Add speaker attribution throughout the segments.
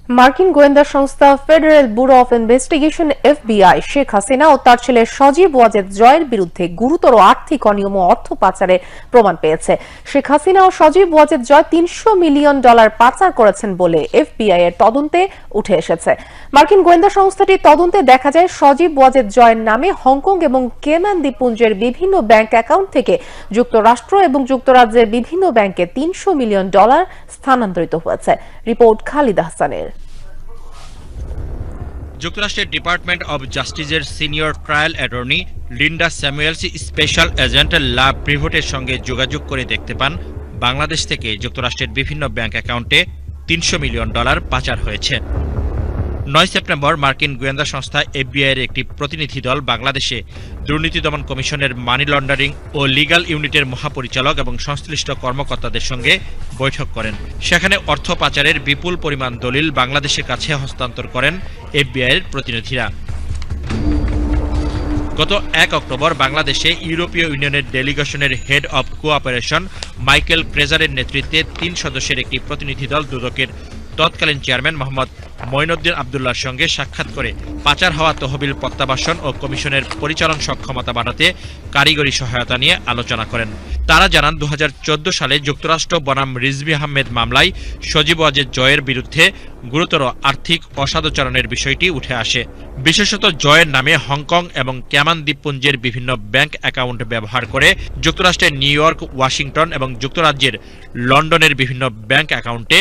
Speaker 1: মার্কিন গোয়েন্দা সংস্থা Federal Bureau of Investigation FBI Sheikh Hasina ও তার ছেলে সজীব ওয়াজেদ জয়ের বিরুদ্ধে গুরুতর আর্থিক অনিয়ম ও অর্থ পাচারের প্রমাণ পেয়েছে। শেখ হাসিনা ও সজীব ওয়াজেদ জয় $300 মিলিয়ন পাচার করেছেন বলে এফবিআই এর তদন্তে উঠে এসেছে। মার্কিন গোয়েন্দা সংস্থাটির তদন্তে দেখা যায় সজীব ওয়াজেদ জয়ের নামে হংকং এবং কেমান দ্বীপপুঞ্জের বিভিন্ন ব্যাংক অ্যাকাউন্ট থেকে যুক্তরাষ্ট্র এবং যুক্তরাজ্যের বিভিন্ন ব্যাংকে $300 মিলিয়ন স্থানান্তরিত হয়েছে। রিপোর্ট খালিদ আহসানের।
Speaker 2: যুক্তরাষ্ট্রের ডিপার্টমেন্ট অব জাস্টিসের senior trial attorney Linda Samuels special agent La প্রিভোটের সঙ্গে যোগাযোগ করে দেখতে পান বাংলাদেশ থেকে যুক্তরাষ্ট্রের বিভিন্ন ব্যাংক অ্যাকাউন্টে $300 মিলিয়ন পাচার হয়েছে। 9 সেপ্টেম্বর মার্কিন গোয়েন্দা সংস্থা এফবিআই এর একটি প্রতিনিধি দল বাংলাদেশে দুর্নীতি দমন কমিশনের মানি লন্ডারিং ও লিগ্যাল ইউনিটের মহাপরিচালক এবং সংশ্লিষ্ট কর্মকর্তাদের সঙ্গে বৈঠক করেন। সেখানে অর্থ পাচারের বিপুল পরিমাণ দলিল বাংলাদেশের কাছে হস্তান্তর করেন এফবিআই এর প্রতিনিধিরা। গত 1 অক্টোবর বাংলাদেশে ইউরোপীয় ইউনিয়নের ডেলিগেশনের হেড অব কোঅপারেশন মাইকেল ক্রেজারের নেতৃত্বে 3 সদস্যের একটি প্রতিনিধি দল দুদকের তৎকালীন চেয়ারম্যান মোহাম্মদ মঈনুদ্দিন আবদুল্লাহর সঙ্গে সাক্ষাৎ করে পাচার হওয়া তহবিল প্রত্যাবাসন ও কমিশনের পরিচালন সক্ষমতা বাড়াতে কারিগরি সহায়তা নিয়ে আলোচনা করেন। তারা জানান 2014 সালে যুক্তরাষ্ট্র বনাম রিজভী আহমেদ মামলায় সজীব ওয়াজেদ জয়ের বিরুদ্ধে গুরুতর আর্থিক অসাধুচরণের বিষয়টি উঠে আসে। বিশেষত জয়ের নামে হংকং এবং ক্যামান দ্বীপপুঞ্জের বিভিন্ন ব্যাংক অ্যাকাউন্ট ব্যবহার করে যুক্তরাষ্ট্রের নিউ ইয়র্ক, ওয়াশিংটন এবং যুক্তরাজ্যের লন্ডনের বিভিন্ন ব্যাংক অ্যাকাউন্টে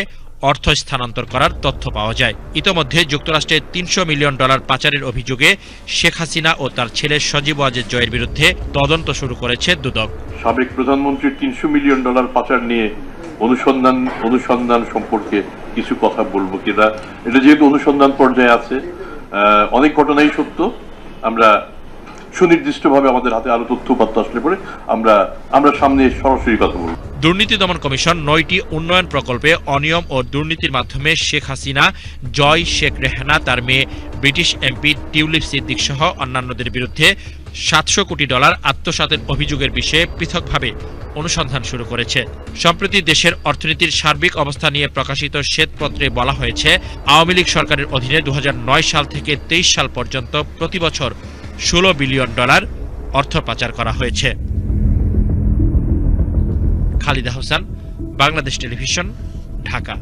Speaker 2: অর্থ স্থানান্তর করার তথ্য পাওয়া যায়। ইতোমধ্যে যুক্তরাষ্ট্রের $300 মিলিয়ন পাচারের অভিযোগে শেখ হাসিনা ও তার ছেলে সজীব ওয়াজেদ জয়ের বিরুদ্ধে তদন্ত শুরু করেছে দুদক।
Speaker 3: সাবেক প্রধানমন্ত্রীর $300 মিলিয়ন পাচার নিয়ে অনুসন্ধান সম্পর্কে কিছু কথা বলবো কিনা। এটা যেহেতু অনুসন্ধান পর্যায়ে আছে, অনেক ঘটনাই সত্য। আমরা সুনির্দিষ্টভাবে আমাদের হাতে আরো তথ্যপত্র আসলে পরে আমরা সামনে সরাসরি কথা বলবো।
Speaker 2: দুর্নীতি দমন কমিশন 9টি উন্নয়ন প্রকল্পে অনিয়ম ও দুর্নীতির মাধ্যমে শেখ হাসিনা, জয়, শেখ রেহানা, তার মেয়ে ব্রিটিশ এমপি টিউলিপ সিদ্দিক সহ অন্যান্যদের বিরুদ্ধে $700 কোটি আত্মসাতের অভিযোগের বিষয়ে পৃথকভাবে অনুসন্ধান শুরু করেছে। সম্প্রতি দেশের অর্থনীতির সার্বিক অবস্থা নিয়ে প্রকাশিত শ্বেতপত্রে বলা হয়েছে, আওয়ামী লীগ সরকারের অধীনে 2009 সাল থেকে 23 সাল পর্যন্ত প্রতি বছর $16 বিলিয়ন অর্থ পাচার করা হয়েছে। খালিদ আহসান, বাংলাদেশ টেলিভিশন, ঢাকা।